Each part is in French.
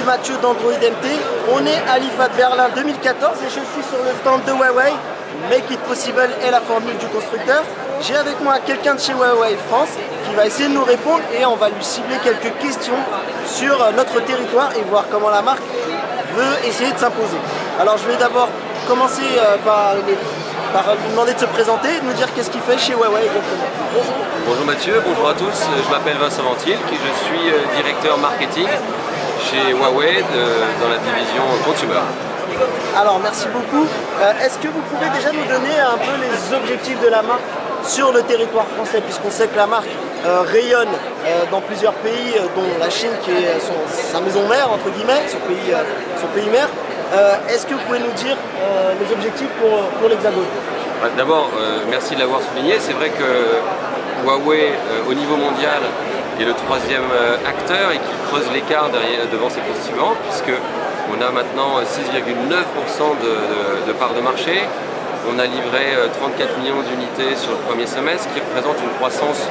Mathieu d'Android MT. On est à l'IFA de Berlin 2014 et je suis sur le stand de Huawei. Make it possible est la formule du constructeur. J'ai avec moi quelqu'un de chez Huawei France qui va essayer de nous répondre et on va lui cibler quelques questions sur notre territoire et voir comment la marque veut essayer de s'imposer. Alors je vais d'abord commencer par lui demander de se présenter et de nous dire qu'est-ce qu'il fait chez Huawei exactement. Bonjour. Bonjour Mathieu, bonjour à tous, je m'appelle Vincent Ventil, je suis directeur marketing chez Huawei dans la division Consumer. Alors merci beaucoup. Est-ce que vous pouvez déjà nous donner un peu les objectifs de la marque sur le territoire français, puisqu'on sait que la marque rayonne dans plusieurs pays, dont la Chine qui est sa maison mère, entre guillemets, son pays mère. Est-ce que vous pouvez nous dire les objectifs pour l'Hexagone? D'abord, merci de l'avoir souligné. C'est vrai que Huawei, au niveau mondial, est le troisième acteur et qui creuse l'écart devant ses concurrents, puisqu'on a maintenant 6,9% de part de marché. On a livré 34 millions d'unités sur le premier semestre, qui représente une croissance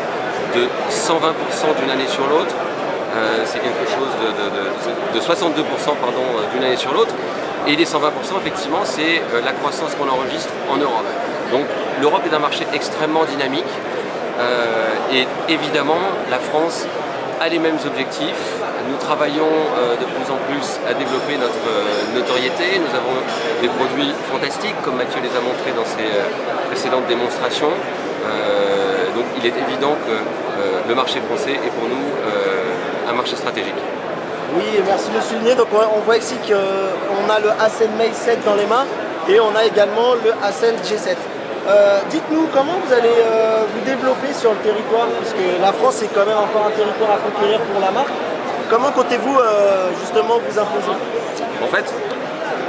de 120% d'une année sur l'autre. C'est quelque chose de 62% d'une année sur l'autre. Et les 120%, effectivement, c'est la croissance qu'on enregistre en Europe. Donc l'Europe est un marché extrêmement dynamique et évidemment la France a les mêmes objectifs. Nous travaillons de plus en plus à développer notre notoriété. Nous avons des produits fantastiques comme Mathieu les a montrés dans ses précédentes démonstrations. Donc il est évident que le marché français est pour nous un marché stratégique. Oui, merci de le souligner. Donc on voit ici qu'on a le Ascend Mate 7 dans les mains et on a également le Ascend G7. Dites-nous comment vous allez vous développer sur le territoire, puisque la France est quand même encore un territoire à conquérir pour la marque. Comment comptez-vous justement vous imposer? En fait,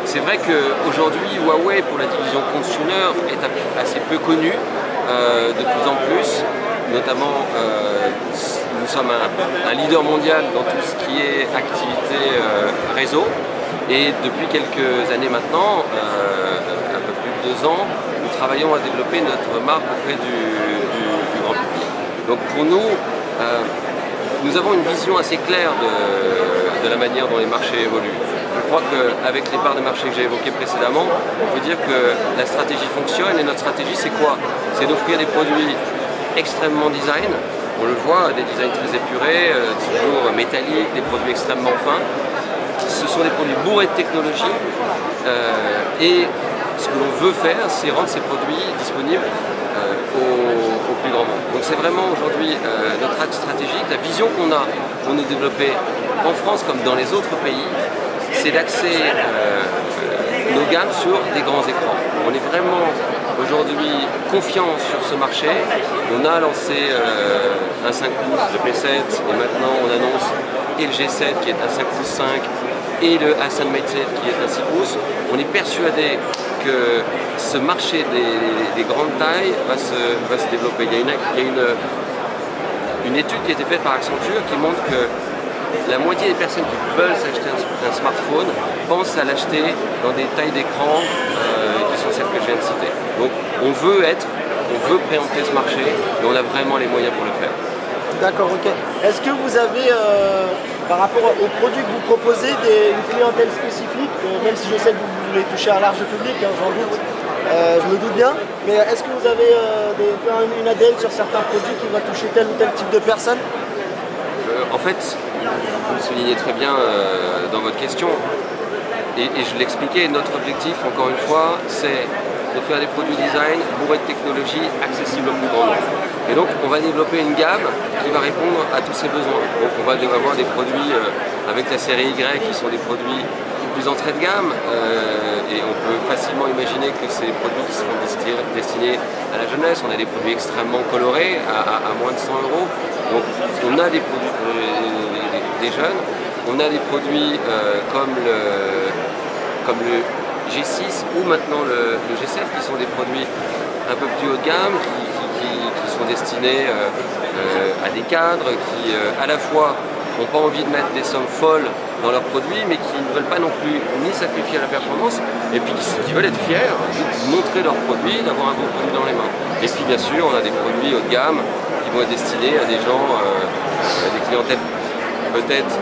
c'est vrai qu'aujourd'hui Huawei pour la division consumer est assez peu connu, de plus en plus, notamment nous sommes un leader mondial dans tout ce qui est activité réseau et depuis quelques années maintenant, un peu plus de 2 ans, nous travaillons à développer notre marque auprès du grand public. Donc pour nous, nous avons une vision assez claire de la manière dont les marchés évoluent. Je crois qu'avec les parts de marché que j'ai évoquées précédemment, on peut dire que la stratégie fonctionne et notre stratégie c'est quoi? C'est d'offrir des produits extrêmement design. On le voit, des designs très épurés, toujours métalliques, des produits extrêmement fins. Ce sont des produits bourrés de technologie et ce que l'on veut faire, c'est rendre ces produits disponibles au plus grand nombre. Donc c'est vraiment aujourd'hui notre axe stratégique, la vision qu'on a pour nous développer en France comme dans les autres pays, c'est d'axer nos gammes sur des grands écrans. On est vraiment aujourd'hui confiant sur ce marché. On a lancé un 5 pouces de P7 et maintenant on annonce et le G7 qui est un 5 pouces 5 et le Ascend Mate 7 qui est un 6 pouces. On est persuadé que ce marché des grandes tailles va se développer. Il y a une étude qui a été faite par Accenture qui montre que la moitié des personnes qui veulent s'acheter un smartphone pensent à l'acheter dans des tailles d'écran qui sont celles que je viens de citer. Donc on veut préempter ce marché et on a vraiment les moyens pour le faire. D'accord, ok. Est-ce que vous avez, par rapport aux produits que vous proposez, une clientèle spécifique, même si je sais que vous voulez toucher un large public, hein, j'en doute, je me doute bien, mais est-ce que vous avez une ADN sur certains produits qui va toucher tel ou tel type de personnes? En fait, vous le soulignez très bien dans votre question, et je l'expliquais, notre objectif, encore une fois, c'est de faire des produits design bourrés de technologie accessibles au plus grand nombre. Et donc on va développer une gamme qui va répondre à tous ces besoins. Donc on va avoir des produits avec la série Y qui sont des produits plus entrée de gamme et on peut facilement imaginer que c'est des produits qui seront destinés à la jeunesse. On a des produits extrêmement colorés à moins de 100 €. Donc on a des produits pour des jeunes, on a des produits comme le G6 ou maintenant le G7 qui sont des produits un peu plus haut de gamme qui sont destinés à des cadres qui à la fois n'ont pas envie de mettre des sommes folles dans leurs produits mais qui ne veulent pas non plus ni sacrifier la performance et puis qui veulent être fiers, de montrer leurs produits, d'avoir un bon produit dans les mains. Et puis bien sûr on a des produits haut de gamme qui vont être destinés à des gens, des clientèles peut-être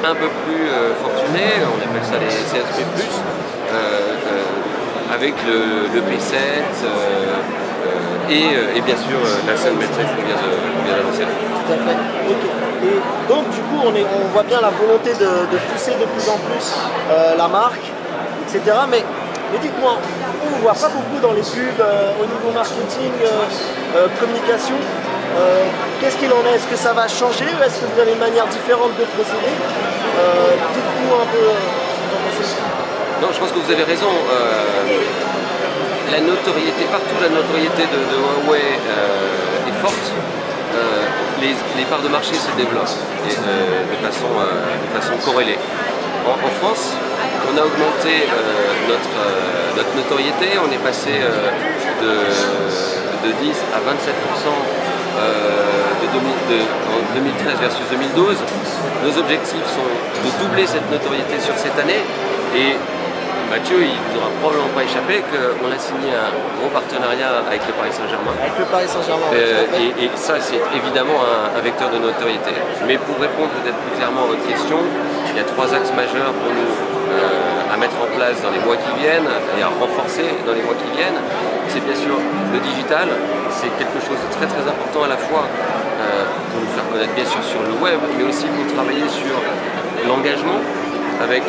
un peu plus fortunés, on appelle ça les CSP+, avec le P7 et bien sûr la Sun Med 7 qu'on vient d'annoncer. Tout à fait. Okay. Et donc du coup on voit bien la volonté de pousser de plus en plus la marque, etc. Mais dites-moi, on ne voit pas beaucoup dans les pubs au niveau marketing, communication. Qu'est-ce qu'il en est? Est-ce que ça va changer ou est-ce que vous avez une manière différente de procéder? Dites-nous un peu ce que vous en pensez. Non, je pense que vous avez raison. La notoriété, partout la notoriété de Huawei est forte. Les parts de marché se développent et, de façon corrélée. En France, on a augmenté notre notoriété, on est passé de 10 à 27% en 2013 versus 2012. Nos objectifs sont de doubler cette notoriété sur cette année et Mathieu, il ne vous aura probablement pas échappé qu'on a signé un gros partenariat avec le Paris Saint-Germain. Avec le Paris Saint-Germain. Et ça, c'est évidemment un vecteur de notoriété. Mais pour répondre peut-être plus clairement à votre question, il y a 3 axes majeurs pour nous à mettre en place dans les mois qui viennent et à renforcer dans les mois qui viennent. C'est bien sûr le digital, c'est quelque chose de très très important à la fois pour nous faire connaître bien sûr sur le web, mais aussi pour travailler sur l'engagement avec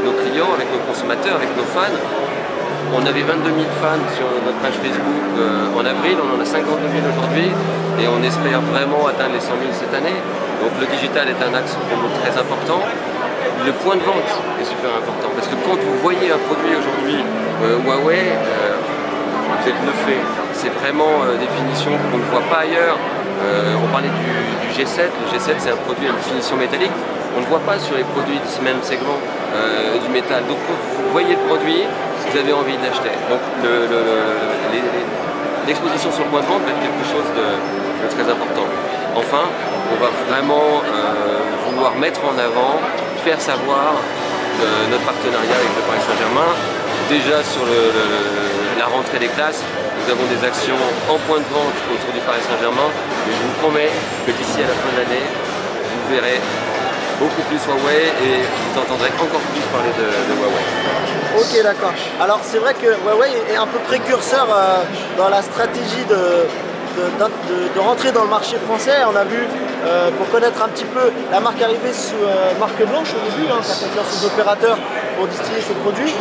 nos clients, avec nos consommateurs, avec nos fans. On avait 22 000 fans sur notre page Facebook en avril, on en a 52 000 aujourd'hui et on espère vraiment atteindre les 100 000 cette année. Donc le digital est un axe pour nous très important. Le point de vente est super important parce que quand vous voyez un produit aujourd'hui Huawei, vous êtes bluffé. C'est vraiment des finitions qu'on ne voit pas ailleurs. On parlait du G7, le G7 c'est un produit à une finition métallique. On ne voit pas sur les produits de ce même segment du métal. Donc quand vous voyez le produit, vous avez envie de l'acheter. Donc l'exposition sur le point de vente va être quelque chose de très important. Enfin, on va vraiment vouloir mettre en avant, faire savoir notre partenariat avec le Paris Saint-Germain. Déjà sur la rentrée des classes, nous avons des actions en point de vente autour du Paris Saint-Germain. Mais je vous promets que d'ici à la fin de l'année, vous verrez beaucoup plus Huawei et vous entendrez encore plus parler de Huawei. Ok, d'accord. Alors c'est vrai que Huawei est un peu précurseur dans la stratégie de rentrer dans le marché français. On a vu, pour connaître un petit peu, la marque arriver sous marque blanche au début, ça confiance aux opérateurs pour distiller ses produits.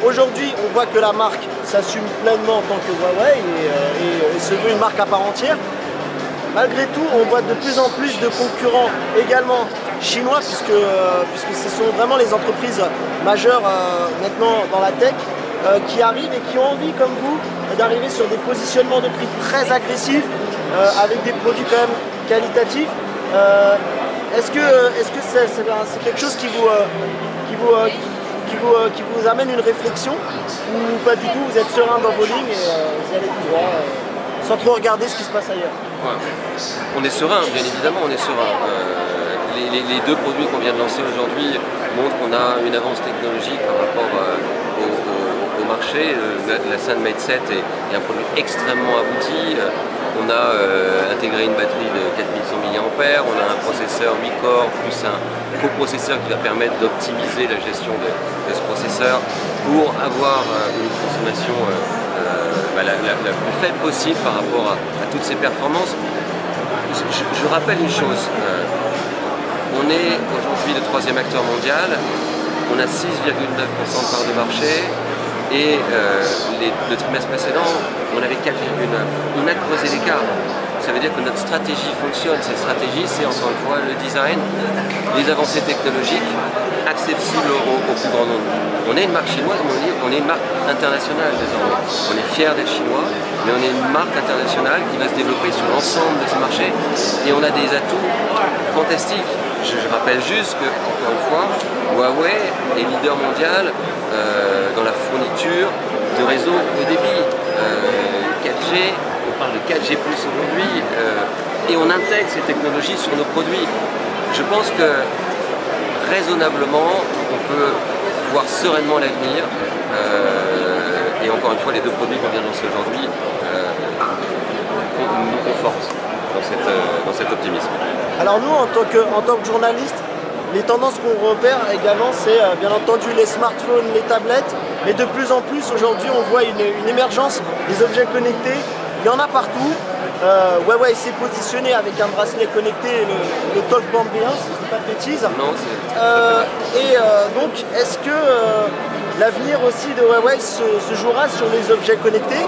Aujourd'hui, on voit que la marque s'assume pleinement en tant que Huawei et se veut une marque à part entière. Malgré tout, on voit de plus en plus de concurrents également chinois, puisque ce sont vraiment les entreprises majeures maintenant dans la tech qui arrivent et qui ont envie, comme vous, d'arriver sur des positionnements de prix très agressifs avec des produits quand même qualitatifs. Est-ce que c'est quelque chose qui vous amène une réflexion ou pas du tout, vous êtes serein dans vos lignes et vous allez tout droit sans trop regarder ce qui se passe ailleurs? Ouais. On est serein, bien évidemment, on est serein. Les 2 produits qu'on vient de lancer aujourd'hui montrent qu'on a une avance technologique par rapport au marché. La Sun Med 7 est un produit extrêmement abouti. On a intégré une batterie de 4100 mAh, on a un processeur 8 corps plus un coprocesseur qui va permettre d'optimiser la gestion de ce processeur pour avoir une consommation la plus faible possible par rapport à toutes ces performances. Je rappelle une chose, on est aujourd'hui le 3e acteur mondial, on a 6,9% de part de marché et le trimestre précédent on avait 4,9%. On a creusé l'écart. Ça veut dire que notre stratégie fonctionne. Cette stratégie, c'est encore une fois le design, les avancées technologiques accessibles au plus grand nombre. On est une marque chinoise, mais on est une marque internationale désormais. On est fiers d'être chinois, mais on est une marque internationale qui va se développer sur l'ensemble de ce marché et on a des atouts fantastiques. Je rappelle juste que, encore une fois, Huawei est leader mondial dans la fourniture de réseaux haut débit. 4G, on parle de 4G+ aujourd'hui et on intègre ces technologies sur nos produits. Je pense que raisonnablement, on peut voir sereinement l'avenir et encore une fois, les 2 produits qu'on vient de lancer aujourd'hui nous confortent. dans cet optimisme. Alors nous, en tant que journaliste, les tendances qu'on repère également, c'est bien entendu les smartphones, les tablettes, mais de plus en plus aujourd'hui on voit une émergence des objets connectés. Il y en a partout. Huawei s'est positionné avec un bracelet connecté, le TalkBand B1, si je ne dis pas de bêtises. Non, c'est donc, est-ce que l'avenir aussi de Huawei se jouera sur les objets connectés,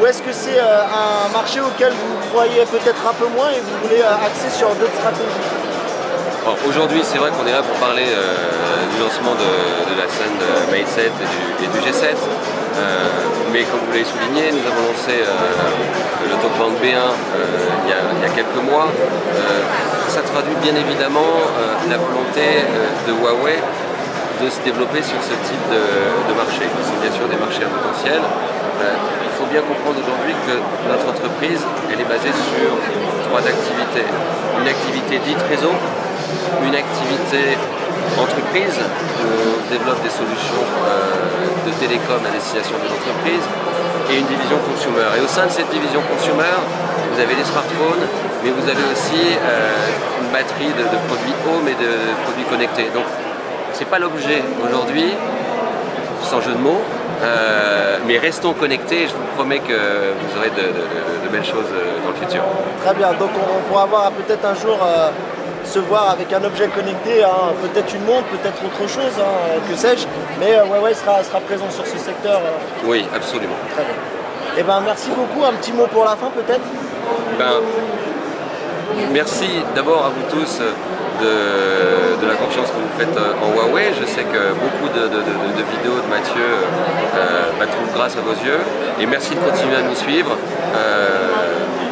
ou est-ce que c'est un marché auquel vous croyez peut-être un peu moins et vous voulez axer sur d'autres stratégies? Aujourd'hui, c'est vrai qu'on est là pour parler du lancement de la scène Mate 7 et du G7. Mais comme vous l'avez souligné, nous avons lancé le TalkBand B1 il y a quelques mois. Ça traduit bien évidemment la volonté de Huawei de se développer sur ce type de marché, qui sont bien sûr des marchés à potentiel. Il faut bien comprendre aujourd'hui que notre entreprise, elle est basée sur 3 activités. Une activité dite réseau, une activité entreprise, on développe des solutions de télécom à destination des entreprises, et une division consumer. Et au sein de cette division consumer, vous avez les smartphones, mais vous avez aussi une batterie de produits home et de produits connectés. Donc c'est pas l'objet aujourd'hui, sans jeu de mots, mais restons connectés et je vous promets que vous aurez de belles choses dans le futur. Très bien, donc on pourra avoir peut-être un jour se voir avec un objet connecté, hein, peut-être une montre, peut-être autre chose, hein, que sais-je, mais Huawei sera présent sur ce secteur. Oui, absolument. Très bien. Eh ben, merci beaucoup, un petit mot pour la fin peut-être. Merci d'abord à vous tous de la confiance que vous faites en Huawei. Je sais que beaucoup de vidéos de Mathieu trouvent grâce à vos yeux, et merci de continuer à nous suivre.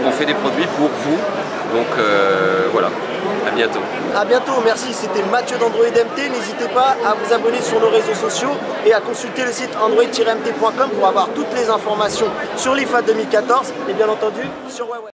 On fait des produits pour vous, donc voilà. À bientôt. À bientôt, merci. C'était Mathieu d'Android MT. N'hésitez pas à vous abonner sur nos réseaux sociaux et à consulter le site android-mt.com pour avoir toutes les informations sur l'IFA 2014 et bien entendu sur Huawei.